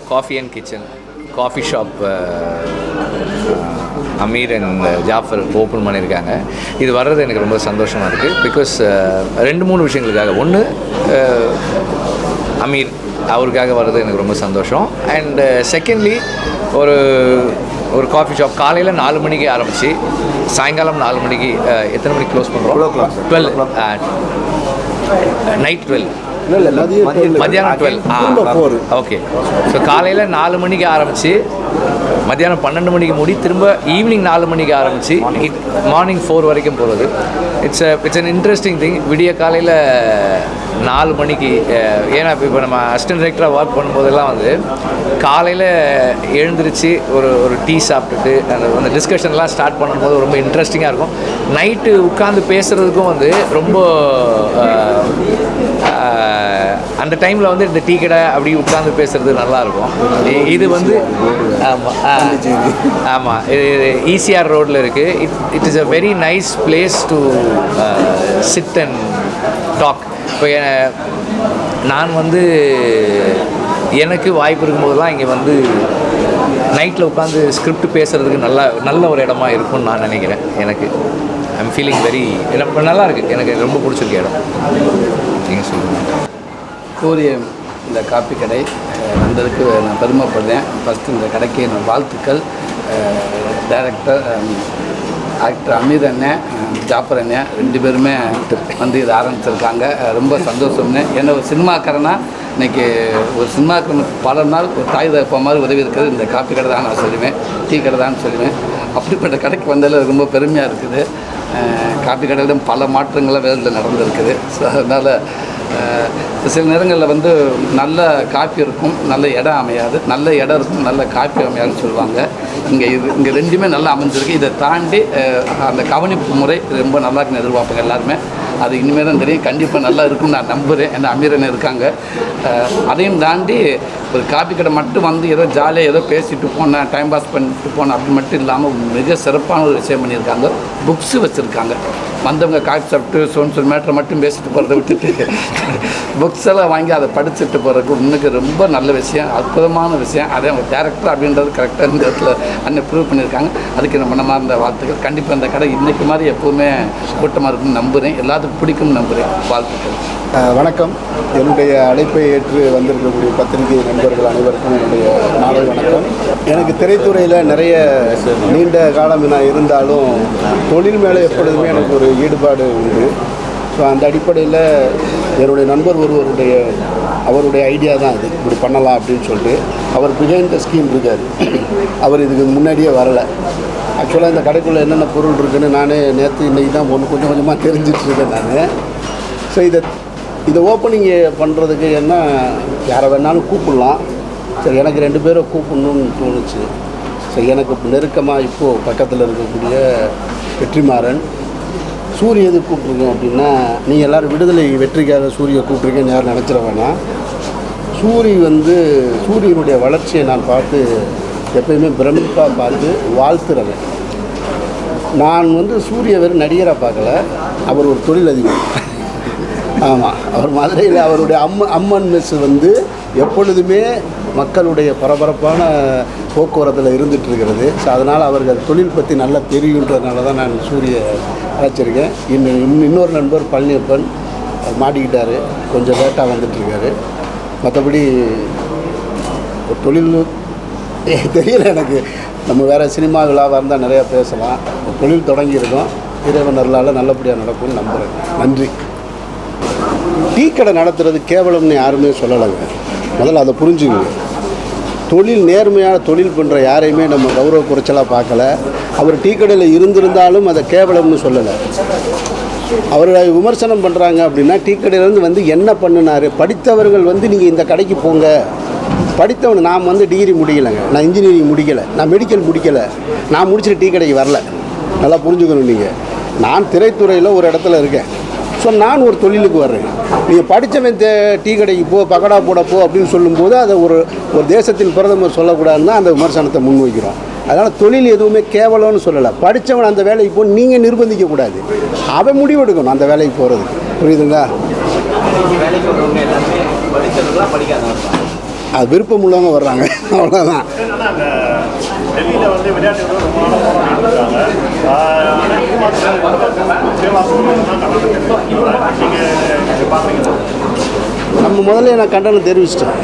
coffee and kitchen coffee shop Ameer and Jafar open பண்ணியிருக்காங்க. இது வர்றது எனக்கு ரொம்ப சந்தோஷமாக இருக்குது. பிகாஸ் 2-3 விஷயங்களுக்காக. ஒன்று, அமீர் அவருக்காக வர்றது எனக்கு ரொம்ப சந்தோஷம். அண்ட் செகண்ட்லி, ஒரு காஃபி ஷாப் காலையில் 4 மணிக்கு ஆரம்பித்து சாயங்காலம் 4 மணிக்கு எத்தனை மணிக்கு க்ளோஸ் பண்ணுறோம்? 12 நைட் 12 மத்தியானம் 12. ஓகே. ஸோ காலையில் 4 மணிக்கு ஆரம்பித்து மத்தியானம் 12 மணிக்கு மூடி திரும்ப ஈவினிங் 4 மணிக்கு ஆரம்பித்து மார்னிங் 4 வரைக்கும் போகிறது. It's an interesting thing. விடிய காலையில் 4 மணிக்கு, ஏன்னா இப்போ நம்ம அசிஸ்டன்ட் டைரக்டராக ஒர்க் பண்ணும்போதெல்லாம் வந்து காலையில் எழுந்திரிச்சு ஒரு டீ சாப்பிட்டுட்டு அந்த டிஸ்கஷன்லாம் ஸ்டார்ட் பண்ணும்போது ரொம்ப இன்ட்ரெஸ்டிங்காக இருக்கும். நைட்டு உட்காந்து பேசுகிறதுக்கும் வந்து ரொம்ப அந்த டைமில் வந்து இந்த டீ கடை அப்படி உட்காந்து பேசுகிறது நல்லாயிருக்கும். இது வந்து ஆமாம் இது ஈசிஆர் ரோட்டில் இருக்குது. It is a very nice place to sit and talk. இப்போ நான் வந்து எனக்கு வாய்ப்பு இருக்கும்போதெல்லாம் இங்கே வந்து நைட்டில் உட்காந்து ஸ்கிரிப்ட் பேசுகிறதுக்கு நல்ல ஒரு இடமா இருக்கும்னு நான் நினைக்கிறேன். எனக்கு ஐம் ஃபீலிங் வெரி நல்லா இருக்குது. எனக்கு ரொம்ப பிடிச்சிருக்க இடம். நீங்கள் சொல்லுங்கள். சூரிய இந்த காப்பி கடை வந்ததுக்கு நான் பெருமைப்படுறேன். ஃபஸ்ட்டு இந்த கடைக்கு நான் வாழ்த்துக்கள். டைரக்டர் ஆக்டர் அமீர் அண்ணன், ஜாஃபர் அண்ணன் 2 பேருமே வந்து இதை ஆரம்பிச்சிருக்காங்க. ரொம்ப சந்தோஷம்னு. ஏன்னா ஒரு சினிமாக்காரனா இன்றைக்கி ஒரு சினிமாக்காரனுக்கு பல நாள் ஒரு தாய் தகப்ப மாதிரி உதவி இருக்கிறது இந்த காப்பி கடை தான் நான் சொல்லுவேன், டீ கடை தான் சொல்லுவேன். அப்படிப்பட்ட கடைக்கு வந்ததில் ரொம்ப பெருமையாக இருக்குது. காப்பி கடையிலும் பல மாற்றங்கள்லாம் வேலையில் நடந்திருக்குது. ஸோ அதனால் சில நேரங்களில் வந்து நல்ல காப்பி இருக்கும், நல்ல இடம் அமையாது, நல்ல இடம் இருக்கும், நல்ல காப்பி அமையாதுன்னு சொல்லுவாங்க. இங்கே 2மே நல்லா அமைஞ்சிருக்கு. இதை தாண்டி அந்த கவனிப்பு முறை ரொம்ப நல்லா இருக்குன்னு எதிர்பார்ப்பாங்க எல்லாருமே. அது இனிமேல் தான் தெரியும். கண்டிப்பாக நல்லா இருக்குன்னு நான் நம்புகிறேன். ஏன்னா அமீரன் இருக்காங்க. அதையும் தாண்டி ஒரு காப்பி கடை மட்டும் வந்து ஏதோ ஜாலியாக ஏதோ பேசிட்டு போனேன், டைம் பாஸ் பண்ணிட்டு போனேன் அப்படி மட்டும் இல்லாமல் மிக சிறப்பான ஒரு விஷயம் பண்ணியிருக்காங்க. புக்ஸு வச்சுருக்காங்க. வந்தவங்க காப்பி சாப்பிட்டு சொல் மேட்டரை மட்டும் பேசிட்டு போகிறத விட்டுட்டு புக்ஸ் எல்லாம் வாங்கி அதை படிச்சுட்டு போகிறதுக்கு இன்னுக்கு ரொம்ப நல்ல விஷயம், அற்புதமான விஷயம். அதே அவங்க டேரக்டர் அப்படின்றது கரெக்டாக இந்த இடத்துல அண்ணன் ப்ரூவ் பண்ணியிருக்காங்க. அதுக்கு நம்ம மனமார்ந்த வாழ்த்துக்கள். கண்டிப்பாக அந்த கடை இன்றைக்கு மாதிரி எப்போவுமே கூட்டமாக இருக்குன்னு நம்புகிறேன். எல்லாத்துக்கும் பிடிக்கும்னு நம்புகிறேன். வாழ்த்துக்கள். வணக்கம். என்னுடைய அழைப்பை ஏற்று வந்திருக்கக்கூடிய பத்திரிகை நண்பர்கள் அனைவருக்கும் என்னுடைய நாளை வணக்கம். எனக்கு திரைத்துறையில் நிறைய நீண்ட காலம் நான் இருந்தாலும் தொழில் மேலே எப்பொழுதுமே எனக்கு ஒரு ஈடுபாடு உண்டு. ஸோ அந்த அடிப்படையில் என்னுடைய நண்பர் அவருடைய ஐடியா தான் இது, இப்படி பண்ணலாம் அப்படின்னு சொல்லிட்டு. அவர் பிஹைண்ட் த ஸ்கீம் இருக்கார். அவர் இதுக்கு முன்னாடியே வரலை. ஆக்சுவலாக இந்த கடைக்குள்ளே என்னென்ன பொருள் இருக்குதுன்னு நானே நேற்று இன்றைக்கி தான் கொஞ்சம் கொஞ்சமாக தெரிஞ்சிட்ருக்கேன் நான். ஸோ இதை ஓப்பனிங் பண்ணுறதுக்கு என்ன யாரை வேணாலும் கூப்பிடலாம். சரி, எனக்கு 2 பேரை கூப்பிடணுன்னு தோணுச்சு. சரி, எனக்கு நெருக்கமாக இப்போது பக்கத்தில் இருக்கக்கூடிய வெற்றிமாறன், சூரிய எது கூப்பிட்ருக்கோம் அப்படின்னா, நீங்கள் எல்லோரும் விடுதலை வெற்றிக்காக சூரியை கூப்பிட்ருக்கேன்னு யாரும் நினச்சிட வேணாம். சூரியனுடைய வளர்ச்சியை நான் பார்த்து எப்பயுமே பிரமிப்பாக பார்த்து வாழ்த்துறேன். நான் சூரிய வெறும் நடிகராக பார்க்கல, அவர் ஒரு தொழிலதிபர். ஆமாம், அவர் மதுரையில் அவருடைய அம்மன் மெஸ் எப்பொழுதுமே மக்களுடைய பரபரப்பான போக்குவரத்தில் இருந்துகிட்ருக்கிறது. ஸோ அதனால் அவர்கள் தொழில் பற்றி நல்லா தெரியுன்றதுனால தான் நான் சூரிய அழைச்சிருக்கேன். இன்னொரு நண்பர் பழனியப்பன் மாட்டிக்கிட்டார், கொஞ்சம் லேட்டாக வந்துட்டுருக்காரு. மற்றபடி ஒரு தொழில் தெரியல எனக்கு. நம்ம வேறு சினிமா விழாவாக இருந்தால் நிறையா பேசலாம். தொழில் தொடங்கியிருக்கோம். இறைவனர்களால் நல்லபடியாக நடக்கும்னு நம்புகிறேன். நன்றி. டீ கடை நடத்துறது கேவலம்னு யாருமே சொல்லலைங்க. முதல்ல அதை புரிஞ்சுக்கங்க. நேர்மையான தொழில் பண்ணுற யாரையுமே நம்ம கௌரவ குறைச்சலாக பார்க்கல. அவர் டீ கடையில் இருந்திருந்தாலும் அதை கேவலம்னு சொல்லலை. அவரை விமர்சனம் பண்ணுறாங்க அப்படின்னா, டீ கடையிலேருந்து என்ன பண்ணினார், படித்தவர்கள் நீங்கள் இந்த கடைக்கு போங்க. படித்தவன் நான் டிகிரி முடிக்கலைங்க, நான் இன்ஜினியரிங் முடிக்கலை, நான் மெடிக்கல் முடிக்கலை, நான் முடிச்சுட்டு டீ கடைக்கு வரல. நல்லா புரிஞ்சுக்கணும். நீங்கள் நான் திரைத்துறையில் ஒரு இடத்துல இருக்கேன். ஸோ நான் ஒரு தொழிலுக்கு வர்றேன். நீங்கள் படித்தவன் டீ கடைக்கு பக்கடா போட அப்படின்னு சொல்லும்போது அதை ஒரு தேசத்தின் பிரதமர் சொல்லக்கூடாதுன்னு அந்த விமர்சனத்தை முன்வைக்கிறோம். அதனால் தொழில் எதுவுமே கேவலம்னு சொல்லலை. படித்தவன் அந்த வேலைக்கு நீங்கள் நிர்பந்திக்கக்கூடாது. அவன் முடிவெடுக்கணும் அந்த வேலைக்கு போகிறதுக்கு. புரியுதுங்களா? அது விருப்பம் உள்ளவங்க வர்றாங்க. அவ்வளோதான். டெல்லியில் வந்து விளையாட்டு ரொம்ப நம்ம முதல்ல நான் கண்டனம் தெரிவிச்சிட்டேன்.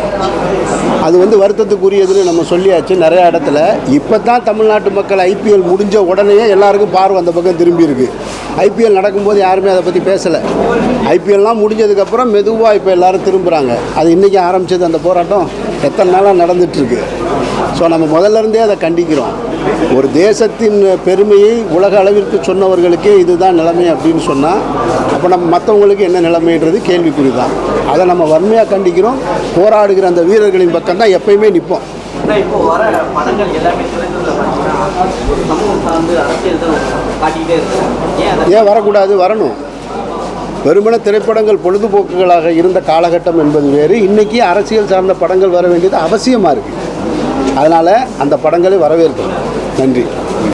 அது வந்து வருத்தத்துக்குரியதுன்னு நம்ம சொல்லியாச்சு நிறையா இடத்துல. இப்போ தான் தமிழ்நாட்டு மக்கள் ஐபிஎல் முடிஞ்ச உடனே எல்லாருக்கும் பார்வை அந்த பக்கம் திரும்பி இருக்கு. ஐபிஎல் நடக்கும்போது யாருமே அதை பற்றி பேசலை. ஐபிஎல்லாம் முடிஞ்சதுக்கப்புறம் மெதுவாக இப்போ எல்லோரும் திரும்புகிறாங்க. அது இன்றைக்கி ஆரம்பித்தது அந்த போராட்டம் எத்தனை நாளாக நடந்துகிட்ருக்கு. ஸோ நம்ம முதல்ல இருந்தே அதை கண்டிக்கிறோம். ஒரு தேசத்தின் பெருமையை உலக அளவிற்கு சொன்னவர்களுக்கே இதுதான் நிலைமை அப்படின்னு சொன்னால் அப்போ நம்ம மற்றவங்களுக்கு என்ன நிலைமைன்றது கேள்விக்குறி தான். அதை நம்ம வன்மையாக கண்டிக்கிறோம். போராடுகிற அந்த வீரர்களின் பக்கம் தான் எப்பயுமே நிற்போம். இப்போ வர படங்கள் எல்லாமே ஏன் வரக்கூடாது? வரணும். வெறுமன திரைப்படங்கள் பொழுதுபோக்குகளாக இருந்த காலகட்டம் என்பது வேறு. இன்றைக்கி அரசியல் சார்ந்த படங்கள் வர வேண்டியது அவசியமாக இருக்குது. அதனால் அந்த படங்களை வரவேற்கிறோம். நன்றி.